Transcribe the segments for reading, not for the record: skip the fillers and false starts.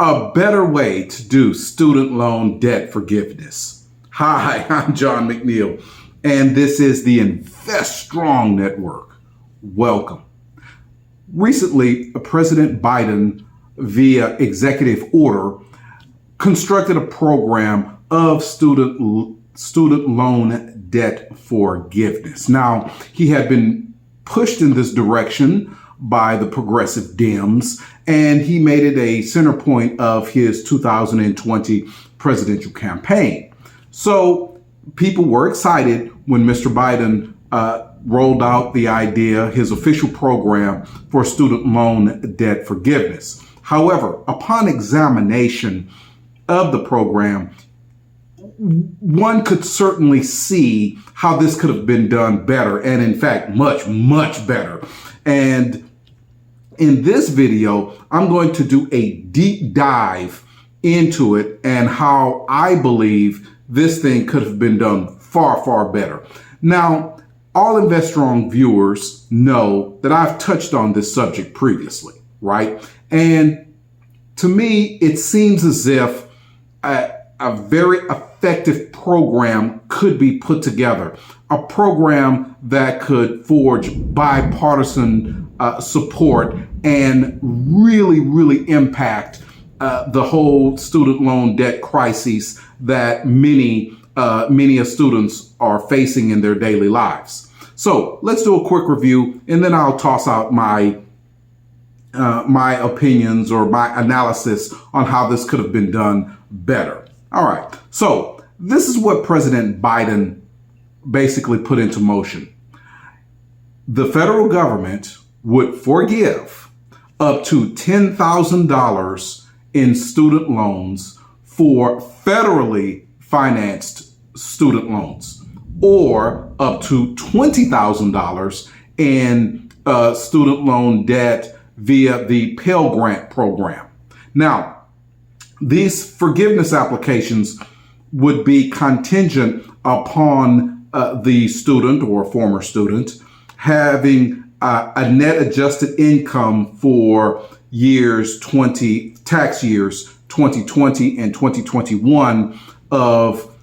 A better way to do student loan debt forgiveness. Hi, I'm John McNeil, and this is the Invest Strong Network. Welcome. Recently, President Biden, via executive order, constructed a program of student loan debt forgiveness. Now, he had been pushed in this direction by the progressive Dems, and he made it a center point of his 2020 presidential campaign. So people were excited when Mr. Biden rolled out the idea, his official program for student loan debt forgiveness. However, upon examination of the program, one could certainly see how this could have been done better, and in fact, much, much better. And in this video, I'm going to do a deep dive into it and how I believe this thing could have been done far, far better. Now, all Invest Strong viewers know that I've touched on this subject previously, right? And to me, it seems as if a very effective program could be put together, a program that could forge bipartisan support and really, really impact the whole student loan debt crisis that many students are facing in their daily lives. So let's do a quick review, and then I'll toss out my opinions or my analysis on how this could have been done better. All right. So this is what President Biden basically put into motion. The federal government would forgive up to $10,000 in student loans for federally financed student loans, or up to $20,000 in student loan debt via the Pell Grant program. Now, these forgiveness applications would be contingent upon the student or former student having a net adjusted income for tax years 2020 and 2021 of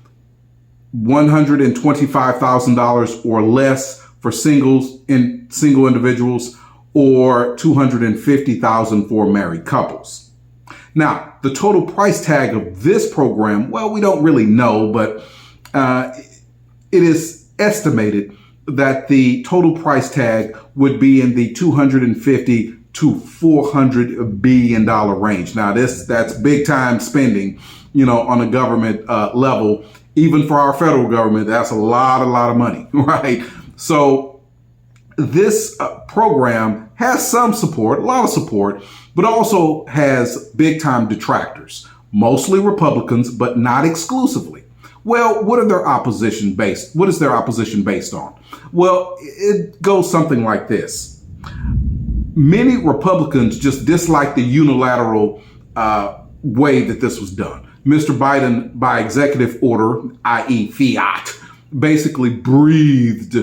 $125,000 or less for single individuals, or $250,000 for married couples. Now, the total price tag of this program, well, we don't really know, but it is estimated that the total price tag would be in the $250 to $400 billion range. Now, that's big time spending, on a government level. Even for our federal government, that's a lot of money, right? So this program has some support, a lot of support, but also has big time detractors, mostly Republicans, but not exclusively. Well, what is their opposition based on? Well, it goes something like this. Many Republicans just dislike the unilateral way that this was done. Mr. Biden, by executive order, i.e. fiat, basically breathed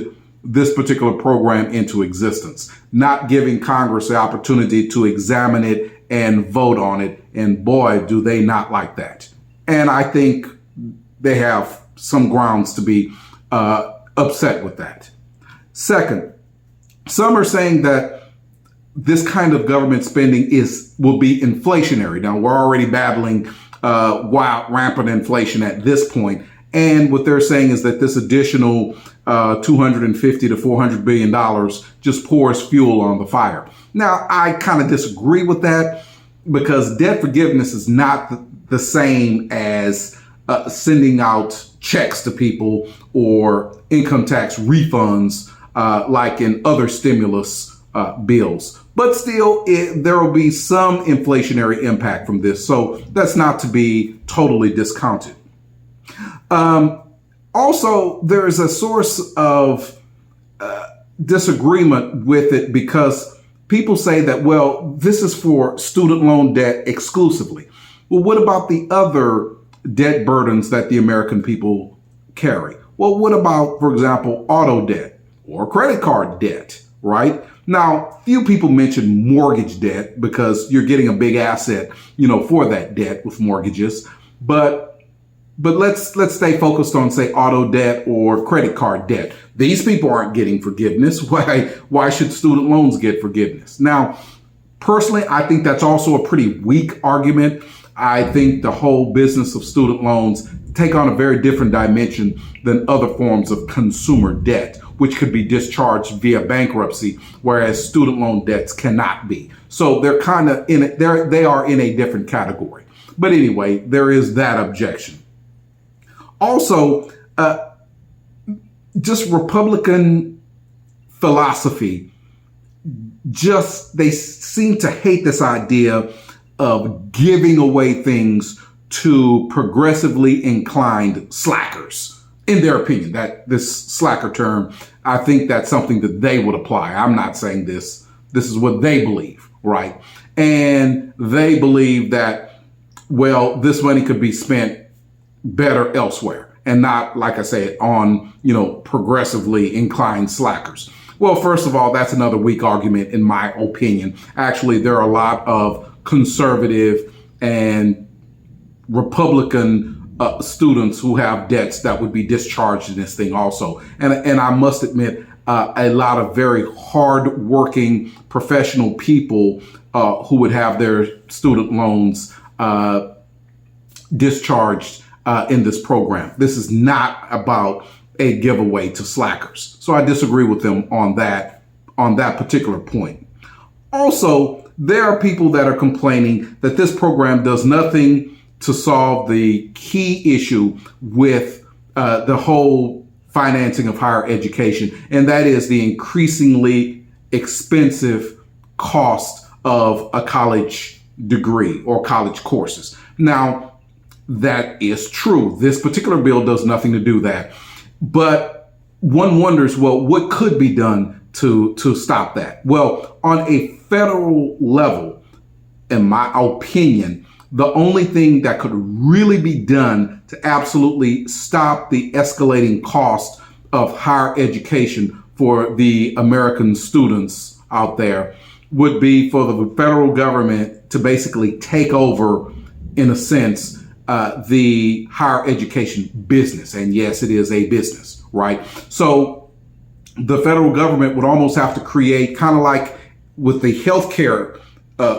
this particular program into existence, not giving Congress the opportunity to examine it and vote on it. And boy, do they not like that. And I think they have some grounds to be upset with that. Second, some are saying that this kind of government spending will be inflationary. Now, we're already battling wild, rampant inflation at this point. And what they're saying is that this additional $250 to $400 billion just pours fuel on the fire. Now, I kind of disagree with that, because debt forgiveness is not the same as sending out checks to people or income tax refunds like in other stimulus bills. But still, there will be some inflationary impact from this. So that's not to be totally discounted. Also, there is a source of disagreement with it, because people say that, well, this is for student loan debt exclusively. Well, what about the other debt burdens that the American people carry? Well, what about, for example, auto debt or credit card debt, right? Now, few people mention mortgage debt because you're getting a big asset, for that debt with mortgages. But let's stay focused on, say, auto debt or credit card debt. These people aren't getting forgiveness. Why should student loans get forgiveness? Now, personally, I think that's also a pretty weak argument. I think the whole business of student loans take on a very different dimension than other forms of consumer debt, which could be discharged via bankruptcy, whereas student loan debts cannot be. So they're kind of they are in a different category. But anyway, there is that objection. Also, just Republican philosophy, they seem to hate this idea of giving away things to progressively inclined slackers. In their opinion, that this slacker term, I think that's something that they would apply. I'm not saying this. This is what they believe, right? And they believe that, well, this money could be spent better elsewhere and not, like I said, on, progressively inclined slackers. Well, first of all, that's another weak argument, in my opinion. Actually, there are a lot of conservative and Republican students who have debts that would be discharged in this thing also. And I must admit, a lot of very hard-working professional people who would have their student loans discharged in this program. This is not about a giveaway to slackers. So I disagree with them on that particular point. Also, there are people that are complaining that this program does nothing to solve the key issue with the whole financing of higher education, and that is the increasingly expensive cost of a college degree or college courses. Now, that is true. This particular bill does nothing to do that. But one wonders, well, what could be done to stop that? Well, on a federal level, in my opinion, the only thing that could really be done to absolutely stop the escalating cost of higher education for the American students out there would be for the federal government to basically take over, in a sense, the higher education business. And yes, it is a business, right? So the federal government would almost have to create, kind of like with the healthcare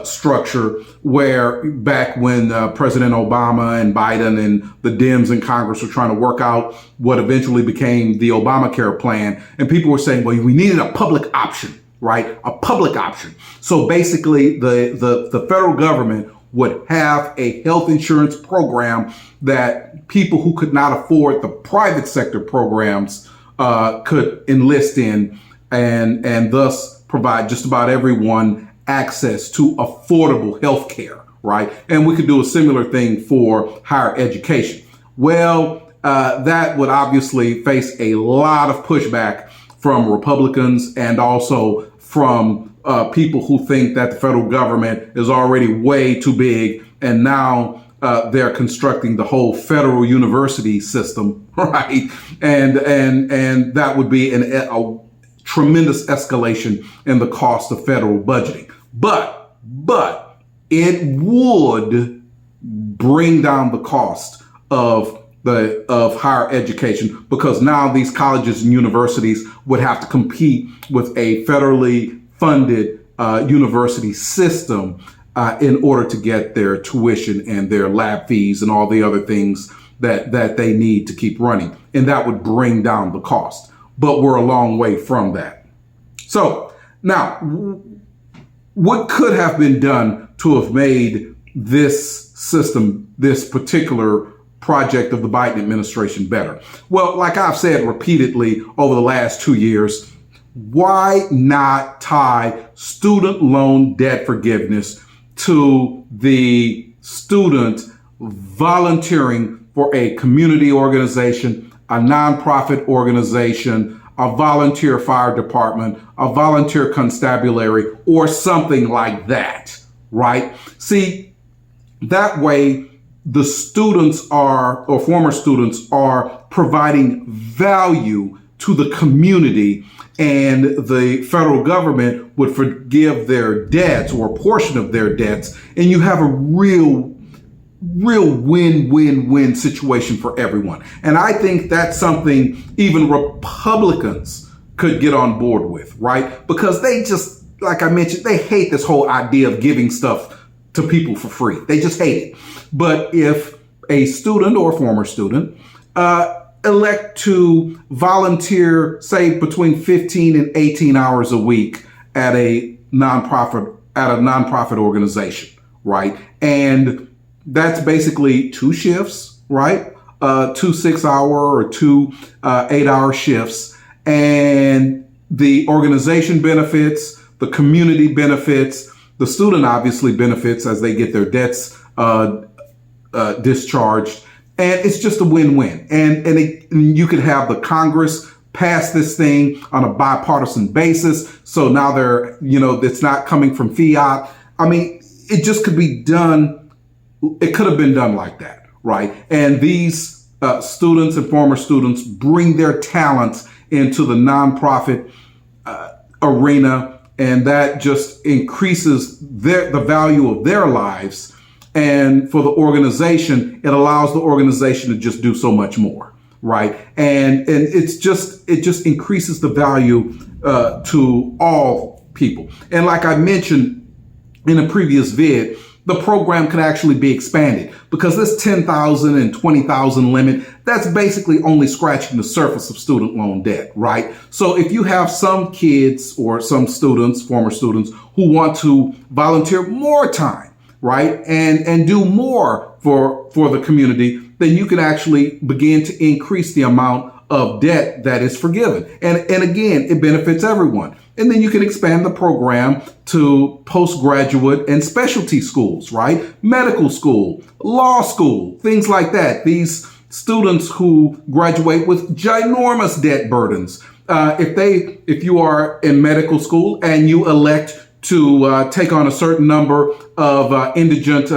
structure, where back when President Obama and Biden and the Dems in Congress were trying to work out what eventually became the Obamacare plan, and people were saying, well, we needed a public option, right? A public option. So basically, the federal government would have a health insurance program that people who could not afford the private sector programs could enlist in, and thus provide just about everyone access to affordable health care, right? And we could do a similar thing for higher education. Well, that would obviously face a lot of pushback from Republicans and also from people who think that the federal government is already way too big, and now they're constructing the whole federal university system, right? And that would be a tremendous escalation in the cost of federal budgeting. But it would bring down the cost of higher education, because now these colleges and universities would have to compete with a federally funded university system in order to get their tuition and their lab fees and all the other things that they need to keep running. And that would bring down the cost. But we're a long way from that. So now, what could have been done to have made this system, this particular project of the Biden administration, better? Well, like I've said repeatedly over the last 2 years, why not tie student loan debt forgiveness to the student volunteering for a community organization, a nonprofit organization, a volunteer fire department, a volunteer constabulary, or something like that, right? See, that way the students are, or former students are, providing value to the community, and the federal government would forgive their debts or a portion of their debts, and you have a real win-win-win situation for everyone. And I think that's something even Republicans could get on board with, right? Because they just, like I mentioned, they hate this whole idea of giving stuff to people for free. They just hate it. But if a student or former student elect to volunteer, say, between 15 and 18 hours a week at a nonprofit organization, right? And that's basically 2 shifts, right? 2 6-hour or 2 8-hour shifts. And the organization benefits, the community benefits, the student obviously benefits as they get their debts discharged. And it's just a win-win. And you could have the Congress pass this thing on a bipartisan basis. So now it's not coming from fiat. I mean, it just could be done. It could have been done like that, right? And these students and former students bring their talents into the nonprofit arena, and that just increases the value of their lives. And for the organization, it allows the organization to just do so much more, right? And it just increases the value to all people. And like I mentioned in a previous vid, the program could actually be expanded, because this 10,000 and 20,000 limit, that's basically only scratching the surface of student loan debt, right? So if you have some kids or some students, former students, who want to volunteer more time, right, and do more for the community, then you can actually begin to increase the amount of debt that is forgiven. And again, it benefits everyone. And then you can expand the program to postgraduate and specialty schools, right? Medical school, law school, things like that. These students who graduate with ginormous debt burdens, if you are in medical school and you elect to take on a certain number of indigent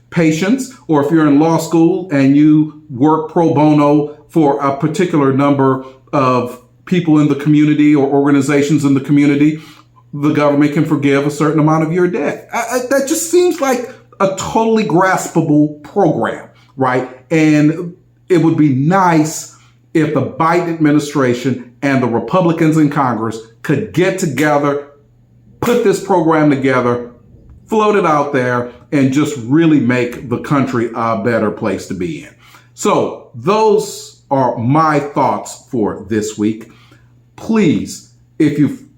patients, or if you're in law school and you work pro bono for a particular number of people in the community or organizations in the community, the government can forgive a certain amount of your debt. That just seems like a totally graspable program, right? And it would be nice if the Biden administration and the Republicans in Congress could get together, put this program together, float it out there, and just really make the country a better place to be in. So those are my thoughts for this week. Please, if you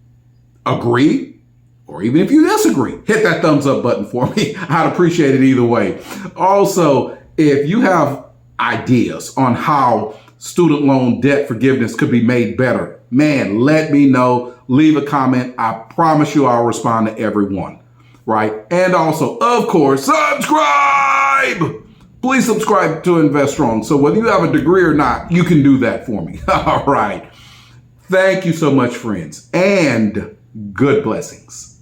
agree, or even if you disagree, hit that thumbs up button for me. I'd appreciate it either way. Also, if you have ideas on how student loan debt forgiveness could be made better, man, let me know. Leave a comment. I promise you I'll respond to everyone, right? And also, of course, subscribe! Please subscribe to Invest Strong. So whether you have a degree or not, you can do that for me. All right. Thank you so much, friends, and good blessings.